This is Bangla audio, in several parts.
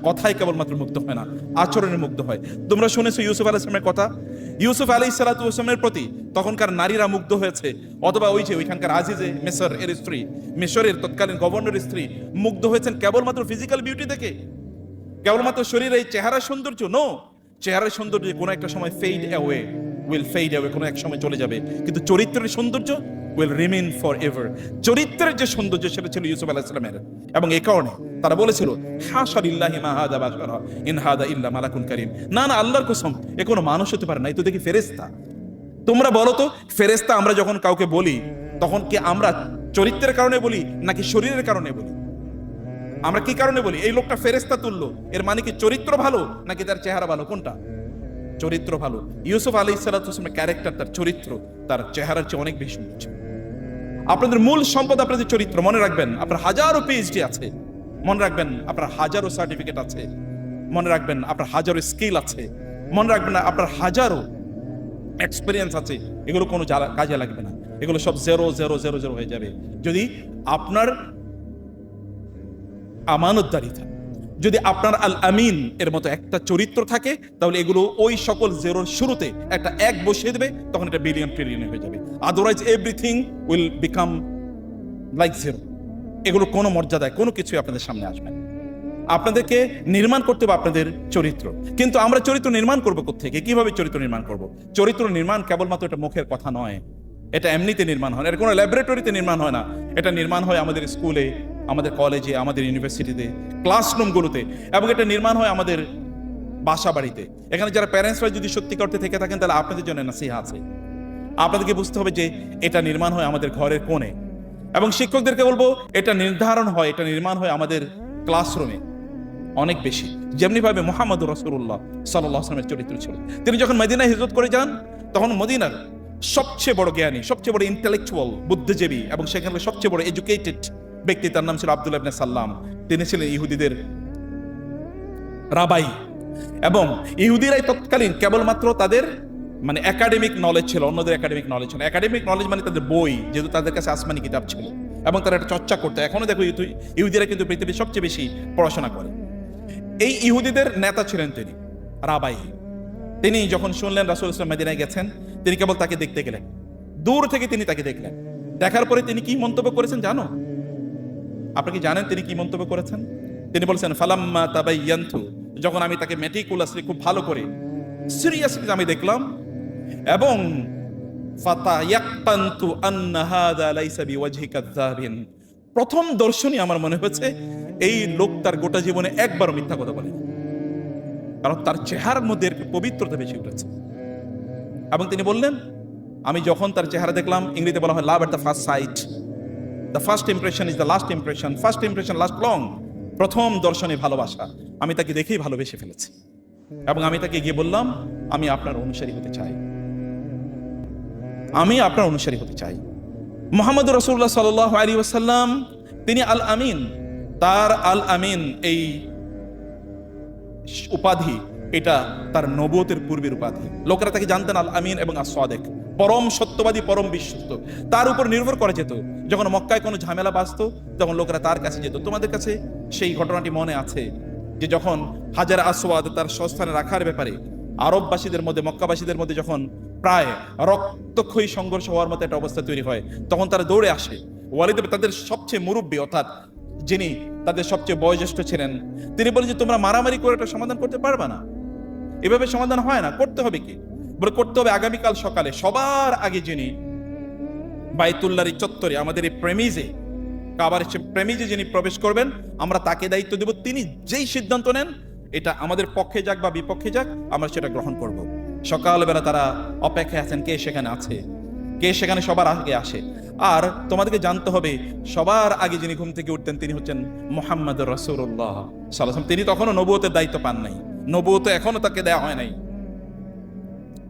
কথাই কেবলমাত্র মুগ্ধ হয় না, আচরণে মুগ্ধ হয়। তোমরা শুনেছো ইউসুফ আলাইহিস সালামের কথা। ইউসুফ আলাইহিস সালাতু ওয়াস সালামের প্রতি তখনকার নারীরা মুগ্ধ হয়েছে, অথবা ওই যে ওইখানকার আজিজে মিসর এর স্ত্রী, মিশরের তৎকালীন গভর্নরের স্ত্রী মুগ্ধ হয়েছেন কেবলমাত্র ফিজিক্যাল বিউটি দেখে, কেবলমাত্র শরীরে এই চেহারার সৌন্দর্য। নো, চেহারার সৌন্দর্য কোনো একটা সময় উইল ফেড অ্যাওয়ে, কোনো এক সময় চলে যাবে, কিন্তু চরিত্রের সৌন্দর্য উইল রিমেইন ফর এভার। চরিত্রের যে সৌন্দর্য সেটা ছিল ইউসুফ আলাইহিস সালামের, এবং এই কারণে তারা বলেছিল হাশা লিল্লাহি মা হাদা বাশারা ইন হাদা ইল্লা মালাকুন কারীম। না না, আল্লাহর কসম, এ কোনো মানুষ হতে পারে না, এই তো দেখি ফেরেশতা। তোমরা বলো তো, ফেরেশতা আমরা যখন কাউকে বলি তখন কি আমরা চরিত্রের কারণে বলি নাকি শরীরের কারণে বলি? আমরা কি কারণে বলি এই লোকটা ফেরেশতা তুল্য? এর মানে কি চরিত্র ভালো নাকি তার চেহারা ভালো? কোনটা? চরিত্র ভালো। ইউসুফ আলাইহিস সালাতু ওয়াস সালামের ক্যারেক্টার, তার চরিত্র তার চেহারার চেয়ে অনেক বেশি সুন্দর ছিল। আপনাদের মূল সম্পদ আপনাদের চরিত্র। মনে রাখবেন আপনার হাজারো পিএইচডি আছে, মনে রাখবেন আপনার হাজারো সার্টিফিকেট আছে, মনে রাখবেন আপনার হাজারো স্কিল আছে, মনে রাখবেন আপনার হাজারো এক্সপিরিয়েন্স আছে, এগুলো কোনো কাজে লাগবে না। এগুলো সব 0 হয়ে যাবে যদি আপনার আমানতদারিতা, যদি আপনার আল আমিন এর মতো একটা চরিত্র থাকে, তাহলে এগুলো ওই সকল জেরোর শুরুতে একটা এক বসিয়ে দেবে, তখন এটা বিলিয়ন ট্রিলিয়ন হয়ে যাবে। Otherwise everything will become like zero. এগুলো কোনো মর্যাদায় কোনো কিছুই আপনাদের সামনে আসবে না। আপনাদেরকে নির্মাণ করতে হবে আপনাদের চরিত্র। কিন্তু আমরা চরিত্র নির্মাণ করবো কোত্থেকে? কিভাবে চরিত্র নির্মাণ করব? চরিত্র নির্মাণ কেবলমাত্র এটা মুখের কথা নয়, এটা এমনিতে নির্মাণ হয় না, এটা কোনো ল্যাবরেটরিতে নির্মাণ হয় না। এটা নির্মাণ হয় আমাদের স্কুলে, আমাদের কলেজে, আমাদের ইউনিভার্সিটিতে, ক্লাসরুমগুলোতে, এবং এটা নির্মাণ হয় আমাদের বাসা বাড়িতে। এখানে যারা প্যারেন্টসরা যদি সত্যি করতে থেকে থাকেন, তাহলে আপনাদের জন্য নাসিহা আছে। আপনাদেরকে বুঝতে হবে যে এটা নির্মাণ হয় আমাদের ঘরের কোণে, এবং শিক্ষকদেরকে বলবো এটা নির্মাণ হয় আমাদের ক্লাসরুমে অনেক বেশি। যেমনি ভাবে মুহাম্মদুর রাসূলুল্লাহ সাল্লাল্লাহু আলাইহি ওয়াসাল্লামের চরিত্র ছিল। তিনি যখন মদিনায় হিজরত করে যান, তখন মদিনার সবচেয়ে বড় জ্ঞানী, সবচেয়ে বড় ইন্টেলেকচুয়াল, বুদ্ধিজীবী, এবং সেখানে সবচেয়ে বড় এডুকেটেড ব্যক্তি, তার নাম ছিল আব্দুল্লাহ ইবনে সাল্লাম। তিনি ছিলেন ইহুদিদের রাবাই, এবং ইহুদিরাই তৎকালীন কেবলমাত্র তাদের মানে একাডেমিক নলেজ ছিল, অন্যদের একাডেমিক নলেজ ছিল। একাডেমিক নলেজ মানে তাদের বই, যেহেতু তাদের কাছে আসমানি কিতাব ছিল, এবং তারা এটা চর্চা করতে। এখনো দেখো ইহুদিরা কিন্তু পৃথিবীর সবচেয়ে বেশি পড়াশোনা করে। এই ইহুদিদের নেতা ছিলেন তিনি, রাবাই। তিনি যখন শুনলেন রাসূল সাল্লাল্লাহু আলাইহি ওয়াসাল্লাম মদিনায় গেছেন, তিনি কেবল তাকে দেখতে গেলেন। দূর থেকে তিনি তাকে দেখলেন। দেখার পরে তিনি কি মন্তব্য করেছেন জানো? আপনি কি জানেন তিনি কি মন্তব্য করেছেন? তিনি বলেছেন ফালাম্মা তাবায়্যানতু, যখন আমি তাকে মেটিকুলাসলি, খুব ভালো করে, সিরিয়াসলি আমি দেখলাম, এবং ফাতায়াক্কানতু আন্না হাযা লাইসা বিওয়াজহি কাযাবিন, প্রথম দর্শনই আমার মনে হয়েছে এই লোক তার গোটা জীবনে একবারও মিথ্যা কথা বলেনি, কারণ তার চেহারার মধ্যে পবিত্রতা বেশি উঠেছে। এবং তিনি বললেন, আমি যখন তার চেহারা দেখলাম, ইংরেজিতে বলা হয় love at the first sight, the first impression is the last impression, first impression last long. প্রথম দর্শনে ভালোবাসা, আমি তাকে দেখেই ভালোবেসে ফেলেছি, এবং আমি তাকে গিয়ে বললাম, আমি আপনার অনুসারী হতে চাই, আমি আপনার অনুসারী হতে চাই। মুহাম্মদ রাসূলুল্লাহ সাল্লাল্লাহু আলাইহি ওয়াসাল্লাম তিনি আল আমিন। তার আল আমিন এই উপাধি, এটা তার নবুয়তের পূর্বের উপাধি। লোকেরা তাকে জানতেন আল আমিন এবং as-সাদিক, পরম সত্যবাদী, পরম বিশ্বস্ত। তার উপর নির্ভর করা যেত। যখন মক্কায় কোনো ঝামেলা বাজতো, তখন লোকেরা তার কাছে যেত। তোমাদের কাছে সেই ঘটনাটি মনে আছে যে যখন হাজার আসওয়াদ তার স্বস্থানে রাখার ব্যাপারে আরববাসীদের মধ্যে, মক্কাবাসীদের মধ্যে যখন প্রায় রক্তক্ষয়ী সংঘর্ষ হওয়ার মতো একটা অবস্থা তৈরি হয়, তখন তারা দৌড়ে আসে। ওয়ালিদ তাদের সবচেয়ে মুরব্বী, অর্থাৎ যিনি তাদের সবচেয়ে বয়োজ্যেষ্ঠ ছিলেন, তিনি বলেন যে তোমরা মারামারি করে এটা সমাধান করতে পারবে না, এভাবে সমাধান হয় না, করতে হবে কি? বলে করতে হবে আগামীকাল সকালে সবার আগে যিনি বাইতুল্লাহর চত্বরে, আমাদের এই প্রেমিজে, কাবার প্রেমিজে যিনি প্রবেশ করবেন, আমরা তাকে দায়িত্ব দেব। তিনি যেই সিদ্ধান্ত নেন, এটা আমাদের পক্ষে যাক বা বিপক্ষে যাক, আমরা সেটা গ্রহণ করব। সকালবেলা তারা অপেক্ষায় আছেন কে সেখানে আছে, কে সেখানে সবার আগে আসে। আর তোমাদেরকে জানতে হবে, সবার আগে যিনি ঘুম থেকে উঠতেন তিনি হচ্ছেন মুহাম্মদুর রাসূলুল্লাহ সাল্লাল্লাহু আলাইহি ওয়াসাল্লাম। তিনি তখনও নবুয়তের দায়িত্ব পান নাই, নবুয়ত এখনো তাকে দেয়া হয় নাই,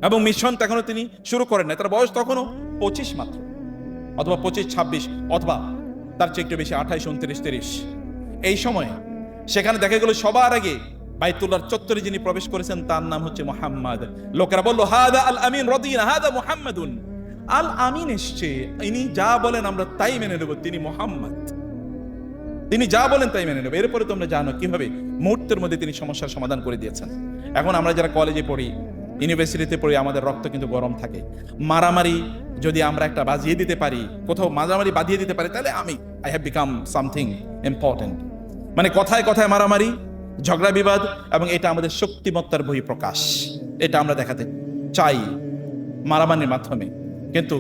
এবং মিশন এখনো তিনি শুরু করেন নাই। তার বয়স তখনও 25 মাত্র, অথবা 25-26, অথবা তার চেয়ে একটু বেশি, 28, 29, 30। এই সময়ে সেখানে দেখা গেল সবার আগে বাইতুল্লাহর চত্বরে যিনি প্রবেশ করেছেন তার নাম হচ্ছে মুহাম্মদ। লোকেরা বলল হাদা আল আমিন রাদিনা, হাদা মুহাম্মাদুন। আল আমিন এসছে, ইনি যা বলেন আমরা তাই মেনে নেব, তিনি মুহাম্মদ। তিনি যা বলেন তাই মেনে নেবে। এরপরে তোমরা জানো কিভাবে মুহূর্তের মধ্যে তিনি সমস্যার সমাধান করে দিয়েছেন। এখন আমরা যারা কলেজে পড়ি, ইউনিভার্সিটিতে পড়ি, আমাদের রক্ত কিন্তু গরম থাকে। মারামারি যদি আমরা একটা বাজিয়ে দিতে পারি, কোথাও মারামারি বাঁধিয়ে দিতে পারি, তাহলে I have become something important. মানে কথায় কথায় মারামারি, ঝগড়া বিবাদ, এবং এটা আমাদের শক্তিমত্তার বহিঃপ্রকাশ। এটা আমরা দেখাতে চাই মারামারির মাধ্যমে। কিন্তু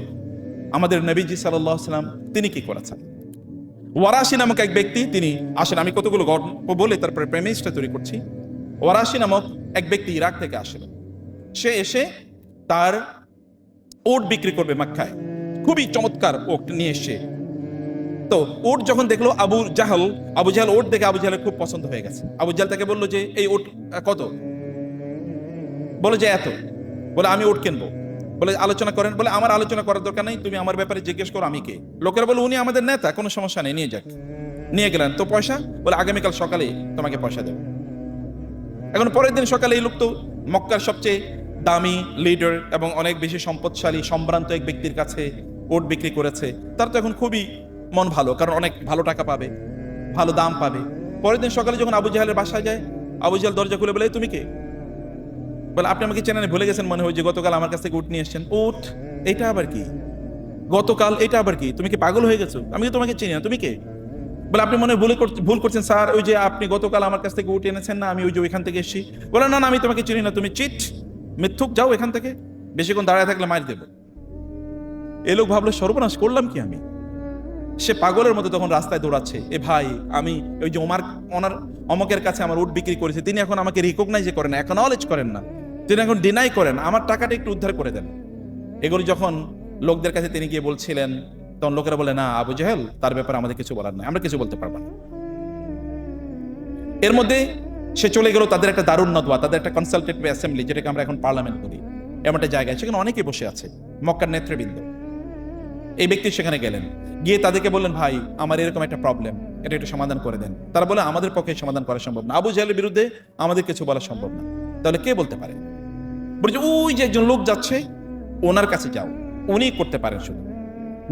আমাদের নবীজি সাল্লাল্লাহু আলাইহি ওয়াসাল্লাম তিনি কি করেছেন? ওয়ারাশি নামক এক ব্যক্তি, তিনি আসেন, আমি কতগুলো গল্প বলে তারপরে প্রেমিসটা তৈরি করছি। ওয়ারাশি নামক এক ব্যক্তি ইরাক থেকে আসেন। সে এসে তার ওট বিক্রি করবে মক্কায়, খুবই চমৎকার ওট নিয়ে এসে। তো ওট যখন দেখলো আবু জাহল ওট দেখে আবু জাহলের খুব পছন্দ হয়ে গেছে। আবু জাহল তাকে বললো যে এই ওট কত? বলে যে এত। বলে আমি ওট কিনবো। বলে আলোচনা করেন। বলে আমার আলোচনা করার দরকার নেই, তুমি আমার ব্যাপারে জিজ্ঞেস করো আমি কে। লোকেরা বলে উনি আমাদের নেতা, কোনো সমস্যা নেই, নিয়ে যাক। নিয়ে গেলেন। তো পয়সা? বলে আগামীকাল সকালে তোমাকে পয়সা দেবো। এখন পরের দিন সকালে এই লোক তো মক্কার সবচেয়ে দামি লিডার এবং অনেক বেশি সম্পদশালী সম্ভ্রান্ত এক ব্যক্তির কাছে ওট বিক্রি করেছে। তার তো এখন খুবই মন ভালো, কারণ অনেক ভালো টাকা পাবে, ভালো দাম পাবে। পরের দিন সকালে যখন আবু জাহেলের বাসায় যায়, আবু জাহেল দরজা খুলে বলে তুমি কে? বলে আপনি আমাকে চেনেন, ভুলে গেছেন মনে হয়, যে গতকাল আমার কাছ থেকে উট নিয়ে এসেছেন। উট? এটা আবার কি? গতকাল? এটা আবার কি? তুমি কি পাগল হয়ে গেছো? আমি কি তোমাকে চিনি না, তুমি কে? বলে আপনি মনে ভুল করছেন স্যার, ওই যে আপনি গতকাল আমার কাছ থেকে উট এনেছেন না, আমি ওই যে ওইখান থেকে এসেছি। বলে না না, আমি তোমাকে চিনি না, তুমি চিট, মিথ্যুক, যাও এখান থেকে, বেশিক্ষণ দাঁড়ায় থাকলে মার দেব। এ লোক ভাবলো সর্বনাশ, করলাম কি আমি? সে পাগলের মতো তখন রাস্তায় দৌড়াচ্ছে, এ ভাই আমি ওই যে অমকের কাছে আমার উট বিক্রি করেছে, তিনি এখন আমাকে রিকগনাইজ করেন না, অ্যাকনলেজ করেন না, তিনি এখন ডিনাই করেন, আমার টাকাটা একটু উদ্ধার করে দেন। এগুলো যখন লোকদের কাছে তিনি গিয়ে বলছিলেন, তখন লোকেরা বলে না আবু জাহেল, তার ব্যাপারে আমাদের কিছু বলার নাই, আমরা কিছু বলতে পারবো না। এর মধ্যে সে চলে গেল তাদের একটা দারুণ নদওয়া, তাদের একটা কনসালটেটিভ অ্যাসেম্বলি, যেটাকে আমরা এখন পার্লামেন্ট বলি, এমন একটা জায়গায়। সেখানে অনেকেই বসে আছে, মক্কার নেতৃবৃন্দ। এই ব্যক্তি সেখানে গেলেন, গিয়ে তাদেরকে বললেন ভাই আমার এরকম একটা প্রবলেম, এটা একটু সমাধান করে দেন। তারা বলে আমাদের পক্ষে সমাধান করা সম্ভব না, আবু জাহেলের বিরুদ্ধে আমাদের কিছু বলা সম্ভব না। তাহলে কে বলতে পারে? বলছে ওই যে একজন লোক যাচ্ছে, ওনার কাছে যাও, উনি করতে পারেন শুধু।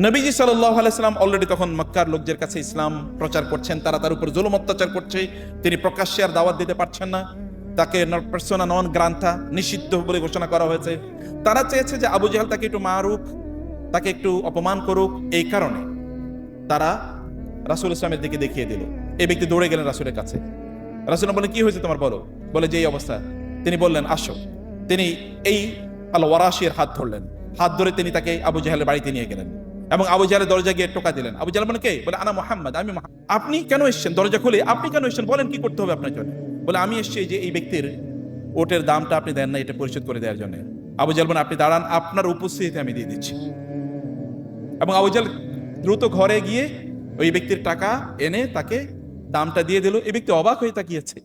নবীজি সাল্লাল্লাহু আলাইহি সাল্লাম অলরেডি তখন মক্কার লোকদের কাছে ইসলাম প্রচার করছেন, তারা তার উপর জুলুম অত্যাচার করছে, তিনি প্রকাশ্যে আর দাওয়াত দিতে পারছেন না, তাকে পার্সোনা নন গ্রান্থা, নিষিদ্ধ বলে ঘোষণা করা হয়েছে। তারা চেয়েছে যে আবু জাহেল তাকে একটু মারুক, তাকে একটু অপমান করুক। এই কারণে তারা রাসূল ইসলামের দিকে দেখিয়ে দিল। এই ব্যক্তি দৌড়ে গেলেন রাসূলের কাছে। রাসূল বলেন কি হয়েছে তোমার, বলো। বলে যে এই অবস্থা। তিনি বললেন আসো। তিনি এই আল ওয়ারাশির হাত ধরলেন, হাত ধরে তিনি তাকে আবু জাহেলের বাড়িতে নিয়ে গেলেন এবং আবু জাহেলের দরজা গিয়ে টোকা দিলেন। আবু জাহেল বলেন কে? বলে আনা মুহাম্মদ, আমি আপনি কেন এসেছেন? দরজা খুলে আপনি কেন এসেছেন, বলেন কি করতে হবে আপনার জন্য। বলে আমি এসেছি যে এই ব্যক্তির ওটের দামটা আপনি দেন না, এটা পরিশোধ করে দেওয়ার জন্য। আবু জাহেল বলেন আপনি দাঁড়ান, আপনার উপস্থিতিতে আমি দিয়ে দিচ্ছি। এবং আবু জাহেল দ্রুত ঘরে গিয়ে ওই ব্যক্তির টাকা এনে তাকে দামটা দিয়ে দিল। এই ব্যক্তি অবাক হয়ে তাকিয়েছে,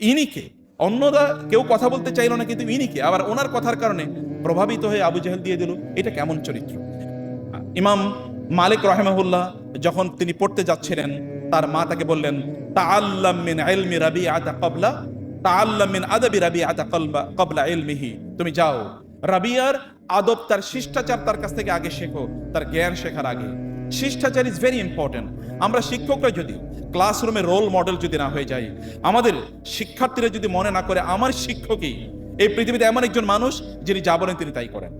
ইনি কে? অন্যরা কেউ কথা বলতে চাইল না, কিন্তু ইনি কে? আবার ওনার কথার কারণে প্রভাবিত হয়ে আবু জাহেল দিয়ে দিল। এটা কেমন চরিত্র? ইমাম মালিক রাহিমাহুল্লাহ যখন তিনি পড়তে যাচ্ছিলেন, তার মা তাকে বললেন তাআল্লাম মিন ইলমি রাবিআতা ক্বাবলা তাআল্লাম মিন আদাবি রাবিআতা ক্বাবলা ইলমিহি। তুমি যাও, রাবিয়ার আদব, তার শিষ্টাচার তার কাছ থেকে আগে শেখো, তার জ্ঞান শেখার আগে। শিষ্টাচার ইজ ভেরি ইম্পর্টেন্ট। আমরা শিক্ষকরা যদি ক্লাসরুমে রোল মডেল যদি না হয়ে যাই, আমাদের শিক্ষার্থীরা যদি মনে না করে আমার শিক্ষকই এই পৃথিবীতে এমন একজন মানুষ যিনি যা বলেন তিনি তাই করেন।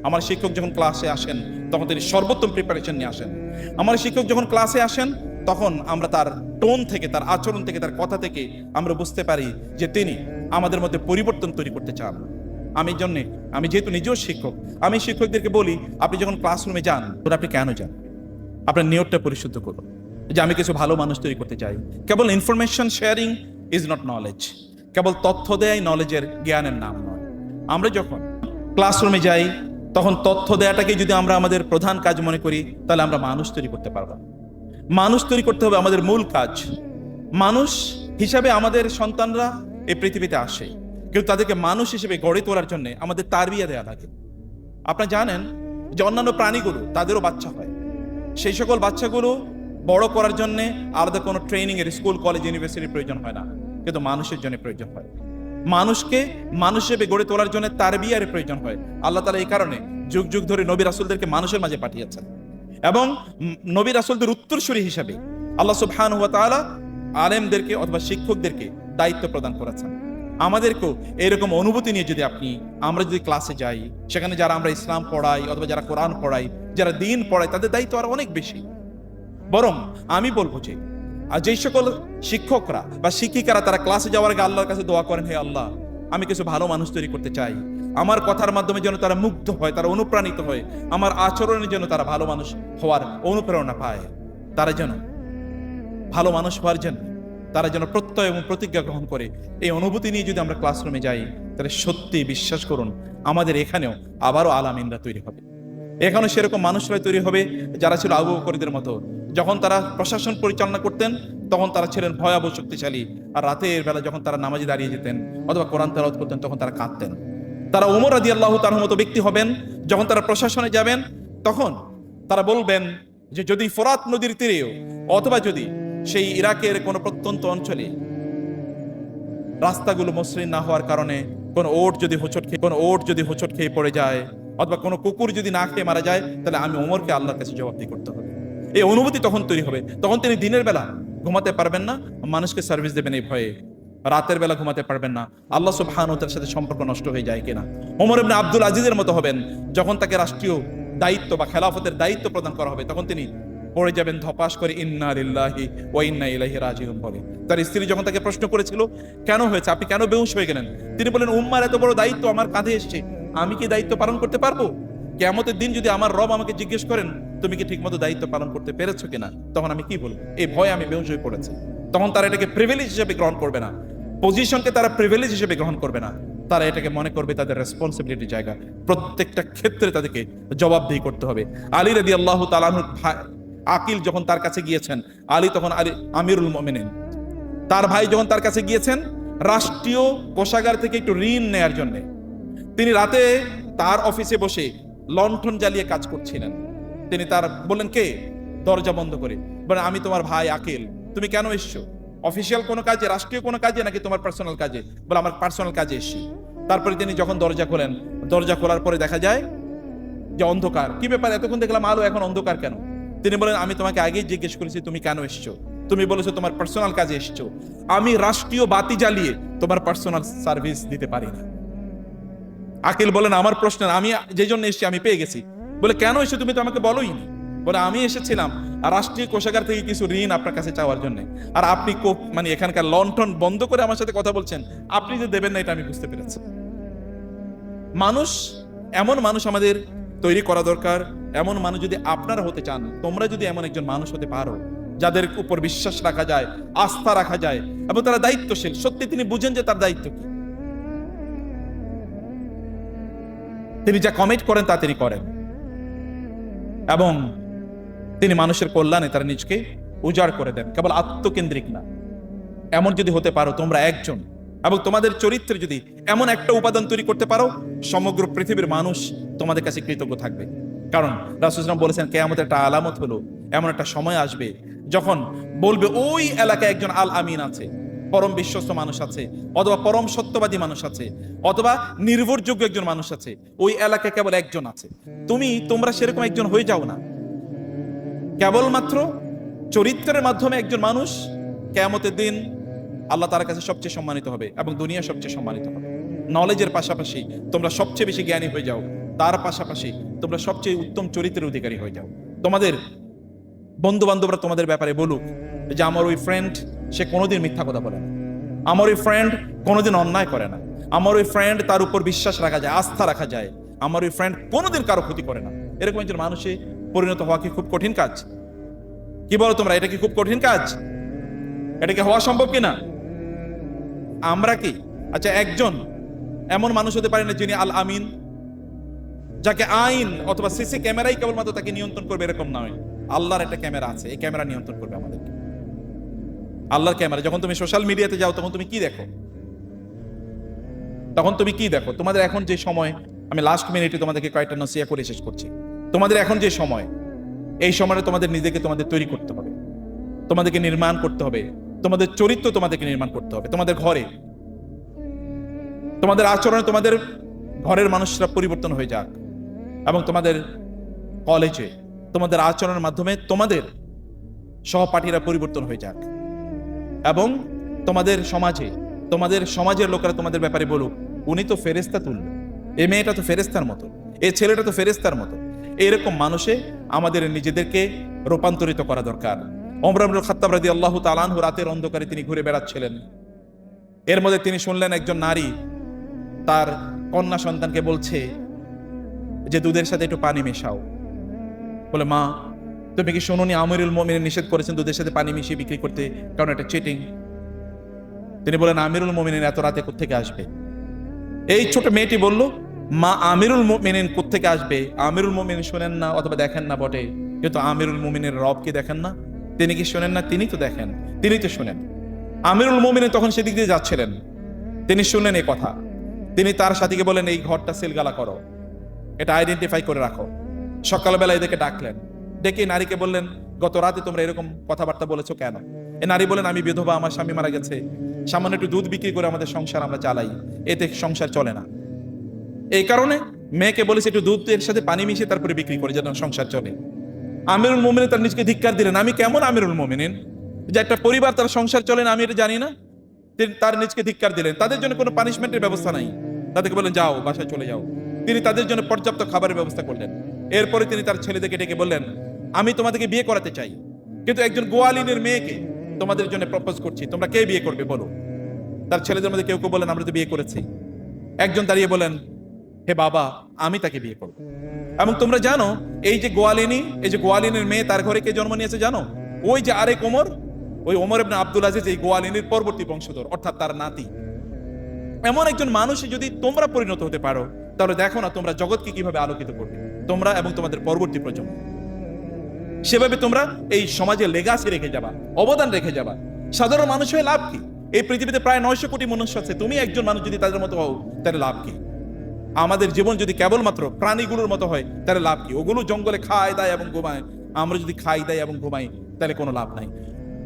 আমার শিক্ষক যখন ক্লাসে আসেন তখন তিনি সর্বোত্তম প্রিপারেশন নিয়ে আসেন। আমার শিক্ষক যখন ক্লাসে আসেন তখন আমরা তার টোন থেকে, তার আচরণ থেকে, তার কথা থেকে আমরা বুঝতে পারি যে তিনি আমাদের মধ্যে পরিবর্তন তৈরি করতে চান। আমি যেহেতু নিজেও শিক্ষক, আমি শিক্ষকদেরকে বলি আপনি যখন ক্লাসরুমে যান তখন আপনি কেন যান? আপনার নিয়তটা পরিশুদ্ধ করুন যে আমি কিছু ভালো মানুষ তৈরি করতে চাই। কেবল information sharing is not knowledge. কেবল তথ্য দেয়াই নলেজের, জ্ঞানের নাম নয়। আমরা যখন ক্লাসরুমে যাই তখন তথ্য দেয়াটাকে যদি আমরা আমাদের প্রধান কাজ মনে করি, তাহলে আমরা মানুষ তৈরি করতে পারবো। মানুষ তৈরি করতে হবে আমাদের মূল কাজ। মানুষ হিসাবে আমাদের সন্তানরা এই পৃথিবীতে আসে, কিন্তু তাদেরকে মানুষ হিসেবে গড়ে তোলার জন্য আমাদের তারবিয়া দেয়া লাগে। আপনারা জানেন যে অন্যান্য প্রাণীগুলো তাদেরও বাচ্চা হয়, সেই সকল বাচ্চাগুলো বড় করার জন্য আলাদা কোনো ট্রেনিং এর স্কুল, কলেজ, ইউনিভার্সিটির প্রয়োজন হয় না, কিন্তু মানুষের জন্য প্রয়োজন হয়। মানুষকে মানুষ হিসেবে গড়ে তোলার জন্য তারবিয়ার প্রয়োজন হয়। আল্লাহ তাআলা এই কারণে যুগ যুগ ধরে নবী রাসূলদেরকে মানুষের মাঝে পাঠিয়েছেন এবং নবী রাসূলদের উত্তরসূরি হিসাবে আল্লাহ সুবহানাহু ওয়া তাআলা আলেমদেরকে অথবা শিক্ষকদেরকে দায়িত্ব প্রদান করেছেন। আমাদেরকেও এরকম অনুভূতি নিয়ে যদি আমরা যদি ক্লাসে যাই, সেখানে যারা আমরা ইসলাম পড়াই অথবা যারা কোরআন পড়াই, যারা দ্বীন পড়াই, তাদের দায়িত্ব আরো অনেক বেশি। বরং আমি বলবো যে যেই সকল শিক্ষকরা বা শিক্ষিকারা তারা ক্লাসে যাওয়ার আগে আল্লাহর কাছে দোয়া করেন, হে আল্লাহ, আমি কিছু ভালো মানুষ তৈরি করতে চাই, আমার কথার মাধ্যমে যেন তারা মুগ্ধ হয়, তারা অনুপ্রাণিত হয়, আমার আচরণের জন্য তারা ভালো মানুষ হওয়ার অনুপ্রেরণা পায়, তারা যেন ভালো মানুষ হওয়ার জন্য তারা যেন প্রত্যয় এবং প্রতিজ্ঞা গ্রহণ করে। এই অনুভূতি নিয়ে যদি আমরা ক্লাসরুমে যাই, তাহলে সত্যি বিশ্বাস করুন আমাদের এখানেও আবারও আলামিনরা তৈরি হবে। এখানেও সেরকম মানুষরাই তৈরি হবে যারা ছিল আবু বকরদের মতো। যখন তারা প্রশাসন পরিচালনা করতেন তখন তারা ছিলেন ভয়াবহ শক্তিশালী, আর রাতের বেলা যখন তারা নামাজে দাঁড়িয়ে যেতেন অথবা কোরআন তেলাওয়াত করতেন তখন তারা কাঁদতেন। তারা ওমর রাদিয়াল্লাহু তাআলার মতো ব্যক্তি হবেন, যখন তারা প্রশাসনে যাবেন তখন তারা বলবেন যে যদি ফোরাত নদীর তীরেও অথবা যদি সেই ইরাকের কোনো প্রত্যন্ত অঞ্চলে রাস্তাগুলো মসৃণ না হওয়ার কারণে কোনো ওট যদি হোঁচট খেয়ে পড়ে যায় অথবা কোনো কুকুর যদি না খেয়ে মারা যায়, তাহলে আমি ওমরকে আল্লাহর কাছে জবাবদিহি করতে হবে। এই অনুভূতি তখন তৈরি হবে। তখন তিনি দিনের বেলা ঘুমাতে পারবেন না, মানুষকে সার্ভিস দেবেন এই ভয়ে। রাতের বেলা ঘুমাতে পারবেন না, আল্লাহ সুবহানাহু ওয়া তাআলার সাথে সম্পর্ক নষ্ট হয়ে যায় কিনা। ওমর ইবনে আব্দুল আজিজের মতো হবেন, যখন তাকে রাষ্ট্রীয় দায়িত্ব বা খেলাফতের দায়িত্ব প্রদান করা হবে তখন তিনি পড়ে যাবেন ধপাস করে ইন্না লিল্লাহি ওয়া ইন্না ইলাইহি রাজিউন বলে। তার স্ত্রী যখন তাকে প্রশ্ন করেছিল কেন হয়েছে, আপনি কেন বেহুশ হয়ে গেলেন, তিনি বলেন উম্মার এত বড় দায়িত্ব আমার কাঁধে এসেছে, আমি কি দায়িত্ব পালন করতে পারবো? কিয়ামতের দিন যদি আমার রব আমাকে জিজ্ঞেস করেন তুমি কি ঠিকমতো দায়িত্ব পালন করতে পেরেছো কিনা, তখন আমি কি বলবো? এই ভয়ে আমি বেহুশ হয়ে পড়েছি। তখন তারা এটাকে প্রিভিলেজ হিসেবে গ্রহণ করবে না, পজিশনকে তারা প্রিভিলেজ হিসেবে গ্রহণ করবে না, তারা এটাকে মনে করবে তাদের রেসপন্সিবিলিটির জায়গা, প্রত্যেকটা ক্ষেত্রে তাদেরকে জবাবদিহি করতে হবে। আলী রাদিয়াল্লাহু তাআলা আনহু আকিল যখন তার কাছে গিয়েছেন, আলী তখন আমিরুল মুমিনিন, তার ভাই যখন তার কাছে গিয়েছেন রাষ্ট্রীয় কোষাগার থেকে একটু ঋণ নেয়ার জন্য, তিনি রাতে তার অফিসে বসে লণ্ঠন জ্বালিয়ে কাজ করছিলেন। তিনি তার বললেন কে, দরজা বন্ধ করে বলেন আমি তোমার ভাই আকিল, তুমি কেন এসছো? অফিসিয়াল কোনো কাজে, রাষ্ট্রীয় কোনো কাজে নাকি তোমার পার্সোনাল কাজে? বলে আমার পার্সোনাল কাজে এসেছি। তারপরে তিনি যখন দরজা খোলেন, দরজা খোলার পরে দেখা যায় যে অন্ধকার। কি ব্যাপার, এতক্ষণ দেখলাম আলো, এখন অন্ধকার কেন? তিনি বলেন আমি তোমাকে আগেই জিজ্ঞেস করেছি তুমি কেন এসছো, তুমি বলেছো তোমার পার্সোনাল কাজে এসছো, আমি রাষ্ট্রীয় বাতি জ্বালিয়ে তোমার পার্সোনাল সার্ভিস দিতে পারি না। আকিল বলেন আমার প্রশ্ন, আমি যে জন্য এসেছি আমি পেয়ে গেছি। বলে কেন এসে তুমি তো আমাকে বলোই নি। বলে আমি এসেছিলাম রাষ্ট্রীয় কোষাগার থেকে কিছু ঋণ আপনার কাছে চাওয়ার জন্য, আর আপনি মানে এখানকার লণ্ঠন বন্ধ করে আমার সাথে কথা বলছেন, আপনি যে দেবেন না এটা আমি বুঝতে পেরেছি। মানুষ, এমন মানুষ আমাদের তৈরি করা দরকার। এমন মানুষ যদি আপনারা হতে চান, তোমরা যদি এমন একজন মানুষ হতে পারো যাদের উপর বিশ্বাস রাখা যায়, আস্থা রাখা যায় এবং তারা দায়িত্বশীল, সত্যি তিনি বুঝেন যে তার দায়িত্ব কি, তিনি যা কমিট করেন তা তিনি করেন এবং তিনি মানুষের কল্যাণে তারা নিজকে উজাড় করে দেন, কেবল আত্মকেন্দ্রিক না। এমন যদি হতে পারো তোমরা একজন, এবং তোমাদের চরিত্রে যদি এমন একটা উপাদান তৈরি করতে পারো, সমগ্র পৃথিবীর মানুষ তোমাদের কাছে কৃতজ্ঞ থাকবে। কারণ রাসূল সাল্লাল্লাহু আলাইহি ওয়াসাল্লাম বলেছেন কিয়ামতের একটা আলামত হলো এমন একটা সময় আসবে যখন বলবে ওই এলাকায় একজন আল আমিন আছে, পরম বিশ্বস্ত মানুষ আছে, অথবা পরম সত্যবাদী মানুষ আছে, অথবা নির্ভরযোগ্য একজন মানুষ আছে, ওই এলাকায় কেবল একজন আছে। তোমরা সেরকম একজন হয়ে যাও না। কেবলমাত্র চরিত্রের মাধ্যমে একজন মানুষ কিয়ামতের দিন আল্লাহ তার কাছে সবচেয়ে সম্মানিত হবে এবং দুনিয়া সবচেয়ে সম্মানিত হবে। নলেজের পাশাপাশি তোমরা সবচেয়ে বেশি জ্ঞানী হয়ে যাও, তার পাশাপাশি তোমরা সবচেয়ে উত্তম চরিত্রের অধিকারী হয়ে যাও। তোমাদের বন্ধু বান্ধবরা তোমাদের ব্যাপারে বলুক যে আমার ওই ফ্রেন্ড সে কোনোদিন মিথ্যা কথা বলে না, আমার ওই ফ্রেন্ড কোনোদিন অন্যায় করে না, আমার ওই ফ্রেন্ড তার উপর বিশ্বাস রাখা যায়, আস্থা রাখা যায়, আমার ওই ফ্রেন্ড কোনোদিন কারো ক্ষতি করে না। এরকম একজন মানুষে পরিণত হওয়া কি খুব কঠিন কাজ? কি বলো তোমরা, এটা কি খুব কঠিন কাজ? এটা কি হওয়া সম্ভব কিনা? আমরা কি আচ্ছা একজন এমন মানুষ হতে পারে না যিনি আল আমিন, যাকে আইন অথবা সিসি ক্যামেরাই কেবলমাত্র তাকে নিয়ন্ত্রণ করবে এরকম নয়। আল্লাহর একটা ক্যামেরা আছে, এই ক্যামেরা নিয়ন্ত্রণ করবে আমাদেরকে। আল্লাহর ক্যামেরা। যখন তুমি সোশ্যাল মিডিয়াতে যাও তখন তুমি কি দেখো? তোমাদের এখন যে সময়, আমি লাস্ট মিনিটে তোমাদেরকে কয়েকটা নসিহা করে শেষ করছি। তোমাদের এখন যে সময়, এই সময়ে তোমাদের নিজেকে তোমাদের তৈরি করতে হবে, তোমাদেরকে নির্মাণ করতে হবে, তোমাদের চরিত্র তোমাদেরকে নির্মাণ করতে হবে। তোমাদের ঘরে, তোমাদের আচরণে, তোমাদের ঘরের মানুষরা পরিবর্তন হয়ে যাক, এবং তোমাদের কলেজে তোমাদের আচরণের মাধ্যমে তোমাদের সহপাঠীরা পরিবর্তন হয়ে যাক, এবং তোমাদের সমাজের লোকেরা তোমাদের ব্যাপারে বলুক, উনি তো ফেরেশতা তুল্য, এই মেয়েটা তো ফেরেশতার মতো, এই ছেলেটা তো ফেরেশতার মতো। এরকম মানুষে আমাদের নিজেদেরকে রূপান্তরিত করা দরকার। ওমর ইবনে খাত্তাব রাদিয়াল্লাহু তাআলা আনহু রাতের অন্ধকারে তিনি ঘুরে বেড়াচ্ছিলেন। এর মধ্যে তিনি শুনলেন একজন নারী তার কন্যা সন্তানকে বলছে যে দুধের সাথে একটু পানি মেশাও। বলে, মা তুমি কি শোনোনি আমিরুল মুমিনিন নিষেধ করেছেন দুধের সাথে পানি মিশিয়ে বিক্রি করতে, কারণ এটা চিটিং। তিনি বলেন, আমিরুল মুমিনিন এত রাতে কোত্থেকে আসবে? এই ছোট মেয়েটি বলল, মা আমিরুল মুমিনিন কোত্থেকে আসবে? আমিরুল মুমিনিন শোনেন না অথবা দেখেন না বটে, কিন্তু আমিরুল মুমিনের রব কি দেখেন না? তিনি কি শোনেন না? তিনি তো দেখেন, তিনি তো শোনেন। আমিরুল মুমিনিন তখন সেদিক দিয়ে যাচ্ছিলেন, তিনি শুনলেন এই কথা। তিনি তার সাথীকে বলেন, এই ঘরটা সিলগালা করো, এটা আইডেন্টিফাই করে রাখো। সকালবেলা এদেরকে ডাকলেন, ডেকে নারীকে বললেন, গত রাতে তোমরা এরকম কথাবার্তা বলেছো কেন? এ নারী বলেন, আমি বিধবা, আমার স্বামী মারা গেছে, সামান্য একটু দুধ বিক্রি করে আমাদের সংসার আমরা চালাই, এতে সংসার চলে না। এই কারণে মেয়েকে বলেছে একটু দুধের সাথে পানি মিশিয়ে তারপরে বিক্রি করে যেন সংসার চলে। আমিরুল মুমিনিন তার নিজকে ধিক্কার দিলেন, আমি কেমন আমিরুল মুমিনিন যে একটা পরিবার তার সংসার চলে না আমি এটা জানি না? তিনি তার নিজকে ধিক্কার দিলেন। তাদের জন্য কোনো পানিশমেন্টের ব্যবস্থা নাই, তাদেরকে বলেন যাও বাসায় চলে যাও। তিনি তাদের জন্য পর্যাপ্ত খাবারের ব্যবস্থা করলেন। এরপরে তিনি তার ছেলেদেরকে ডেকে বললেন, আমি তোমাদেরকে বিয়ে করাতে চাই, কিন্তু একজন গোয়ালিনের মেয়েকে তোমাদের জন্য প্রপোজ করছি, তোমরা কে বিয়ে করবে বলো? তার ছেলেদের মধ্যে কেউ কেউ বলেন, আমরা তো বিয়ে করেছি। একজন দাঁড়িয়ে বলেন, হে বাবা, আমি তাকে বিয়ে করব। এবং তোমরা জানো এই যে গোয়ালিনীর মেয়ে, তার ঘরে কে জন্ম নিয়েছে জানো? ওই যে আরেক ওমর, ওই ওমর ইবনে আব্দুল আজিজ, এই গোয়ালিনীর পরবর্তী বংশধর, অর্থাৎ তার নাতি। এমন একজন মানুষে যদি তোমরা পরিণত হতে পারো, তাহলে দেখো না তোমরা জগৎকে কিভাবে আলোকিত করবে, তোমরা এবং তোমাদের পরবর্তী প্রজন্ম। সেভাবে তোমরা এই সমাজে লেগাসি রেখে যাবা, অবদান রেখে যাবা। সাধারণ মানুষ হয়ে লাভ কি? এই পৃথিবীতে প্রায় 900 কোটি মনুষ্য আছে, তুমি একজন মানুষ যদি তাদের মতো হও, তাহলে লাভ কি? আমাদের জীবন যদি কেবলমাত্র প্রাণীগুলোর মতো হয়, তাহলে লাভ কি? ওগুলো জঙ্গলে খায় দায় এবং ঘুমায়, আমরা যদি খাই দায় এবং ঘুমাই, তাহলে কোনো লাভ নাই।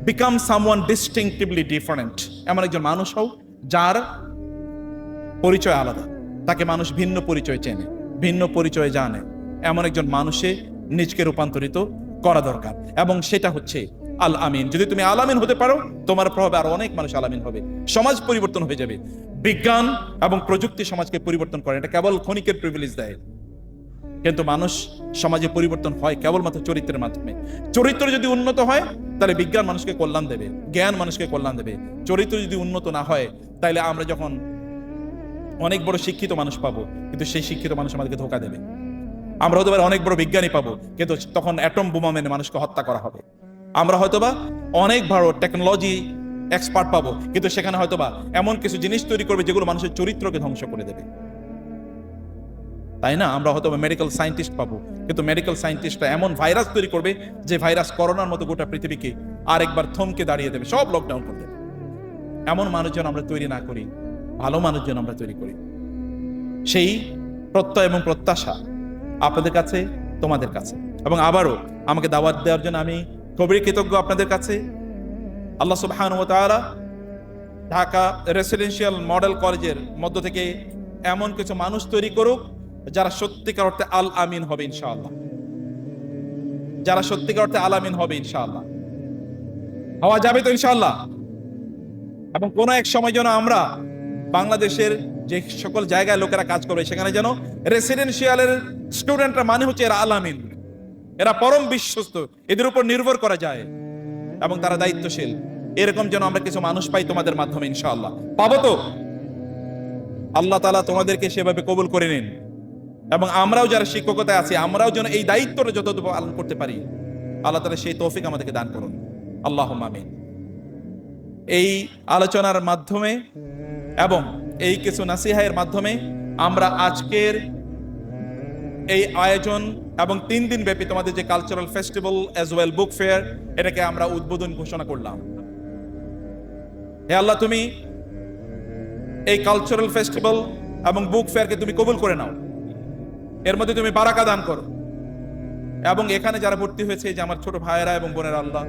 বিকাম সামওয়ান ডিস্টিংক্টিভলি ডিফারেন্ট, এমন একজন মানুষ হও যার পরিচয় আলাদা, তাকে মানুষ ভিন্ন পরিচয় চেনে, ভিন্ন পরিচয় জানে। এমন একজন মানুষে নিজকে রূপান্তরিত করা দরকার, এবং সেটা হচ্ছে আল আমিন। যদি তুমি আল আমিন হতে পারো, তোমার প্রভাবে আরো অনেক মানুষ আল আমিন হবে, সমাজ পরিবর্তন হয়ে যাবে। বিজ্ঞান এবং প্রযুক্তি সমাজকে পরিবর্তন করে, এটা কেবল ক্ষণিকের প্রিভিলেজ দেয়, কিন্তু মানুষ সমাজে পরিবর্তন হয় কেবলমাত্র চরিত্রের মাধ্যমে। চরিত্র যদি উন্নত হয়, তাহলে বিজ্ঞান মানুষকে কল্যাণ দেবে, জ্ঞান মানুষকে কল্যাণ দেবে। চরিত্র যদি উন্নত না হয়, তাহলে আমরা যখন অনেক বড় শিক্ষিত মানুষ পাবো, কিন্তু সেই শিক্ষিত মানুষ আমাদেরকে ধোঁকা দেবে। আমরা হতে পারে অনেক বড় বিজ্ঞানী পাবো, কিন্তু তখন অ্যাটম বোমা মেনে মানুষকে হত্যা করা হবে। আমরা হয়তোবা অনেক বড় টেকনোলজি এক্সপার্ট পাবো, কিন্তু সেখানে হয়তোবা এমন কিছু জিনিস তৈরি করবে যেগুলো মানুষের চরিত্রকে ধ্বংস করে দেবে, তাই না? আমরা হয়তো মেডিকেল সায়েন্টিস্ট পাবো, কিন্তু মেডিকেল সায়েন্টিস্টরা এমন ভাইরাস তৈরি করবে যে ভাইরাস করোনার মতো গোটা পৃথিবীকে আরেকবার থমকে দাঁড়িয়ে দেবে, সব লকডাউন করে দেবে। এমন মানুষজন আমরা তৈরি না করি, ভালো মানুষজন আমরা তৈরি করি। সেই প্রত্যয় এবং প্রত্যাশা আপনাদের কাছে, তোমাদের কাছে, এবং আবারও আমাকে দাওয়াত দেওয়ার জন্য আমি খুবই কৃতজ্ঞ আপনাদের কাছে। আল্লাহ সুবহানাহু ওয়া তাআলা ঢাকা রেসিডেন্সিয়াল মডেল কলেজের মধ্য থেকে এমন কিছু মানুষ তৈরি করুক যারা সত্যিকার অর্থে আল আমিন হবে ইনশাআল্লাহ, যারা সত্যিকার অর্থে আল আমিন হবে ইনশাআল্লাহ। হওয়া যাবে তো ইনশাআল্লাহ? এবং কোন এক সময় যেন আমরা বাংলাদেশের যে সকল জায়গায় লোকেরা কাজ করবে, সেখানে যেন রেসিডেন্সিয়ালের স্টুডেন্টরা মানে হচ্ছে এরা আল আমিন, এরা পরম বিশ্বস্ত, এদের উপর নির্ভর করা যায় এবং তারা দায়িত্বশীল। এরকম যেন আমরা কিছু মানুষ পাই তোমাদের মাধ্যমে ইনশাআল্লাহ। পাবো তো? আল্লাহ তাআলা তোমাদেরকে সেভাবে কবুল করে নিন, এবং আমরাও যারা শিক্ষকতায় আছি, আমরাও যেন এই দায়িত্বটা যতটুকু পালন করতে পারি, আল্লাহ তাআলা সেই তৌফিক আমাদেরকে দান করুন। আল্লাহুম্মা আমিন। এই আলোচনার মাধ্যমে এবং এই কিছু নাসিহায়ের মাধ্যমে আমরা আজকের এই আয়োজন এবং 3 দিন ব্যাপী তোমাদের যে cultural festival as well book fair, এটাকে আমরা উদ্বোধন ঘোষণা করলাম। হে আল্লাহ, তুমি এই কালচারাল ফেস্টিভ্যাল এবং বুক ফেয়ারকে তুমি কবুল করে নাও, এর মধ্যে তুমি বারাকা দান করো, এবং এখানে যারা ভর্তি হয়েছে, যে আমার ছোট ভাইয়েরা এবং বোনেরা, আল্লাহ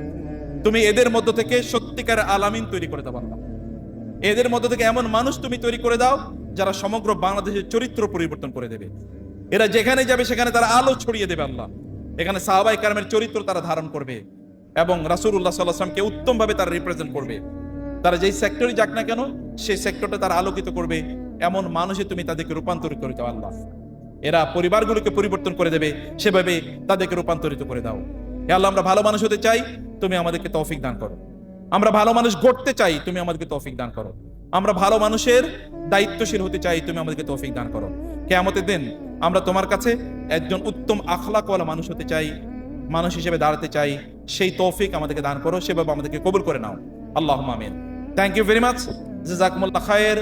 তুমি এদের মধ্য থেকে সত্যিকার আলামিন তৈরি করে দাও। আল্লাহ এদের মধ্য থেকে এমন মানুষ তুমি তৈরি করে দাও যারা সমগ্র বাংলাদেশের চরিত্র পরিবর্তন করে দেবে। এরা যেখানে যাবে সেখানে তারা আলো ছড়িয়ে দেবে। আল্লাহ এখানে সাহাবায়ে কেরামের চরিত্র তারা ধারণ করবে, এবং রাসূলুল্লাহ সাল্লাল্লাহু আলাইহি ওয়াসাল্লামকে উত্তমভাবে তারা রিপ্রেজেন্ট করবে। তারা যেই সেক্টরে যাক না কেন সেই সেক্টরটা তারা আলোকিত করবে, এমন মানুষে তুমি তাদেরকে রূপান্তরিত করে দাও আল্লাহ। এরা পরিবারগুলোকে পরিবর্তন করে দেবে, সেভাবে তাদেরকে রূপান্তরিত করে দাও। হে আল্লাহ, আমরা ভালো মানুষ হতে চাই, তুমি আমাদেরকে তৌফিক দান করো। আমরা ভালো মানুষ গড়তে চাই, তুমি আমাদেরকে তৌফিক দান করো। আমরা ভালো মানুষের দায়িত্বশীল হতে চাই, তুমি আমাদেরকে তৌফিক দান করো। কিয়ামতের দিন আমরা তোমার কাছে একজন উত্তম আখলাকওয়ালা মানুষ হতে চাই, মানুষ হিসেবে দাঁড়াতে চাই। সেই তৌফিক আমাদেরকে দান করো, সেভাবে আমাদেরকে কবুল করে নাও। আল্লাহুম্মা আমিন। Thank you very much. জাযাকুমুল্লাহ খায়ের।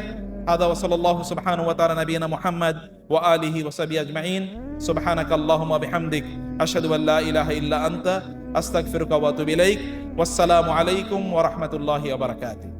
হাদা ওয়া সাল্লাল্লাহু সুবহানাহু ওয়া তাআলা নবিয়ানা মুহাম্মদ ওয়া আলিহি ওয়া সাহবিহি আজমাইন। সুবহানাকাল্লাহুম্মা বিহামদিক আশহাদু আল্লা ইলাহা ইল্লা আনতা আস্তাগফিরুকা ওয়া আতুবু ইলাইক। ওয়াসসালামু আলাইকুম ওয়া রাহমাতুল্লাহি ওয়া বারাকাতুহু।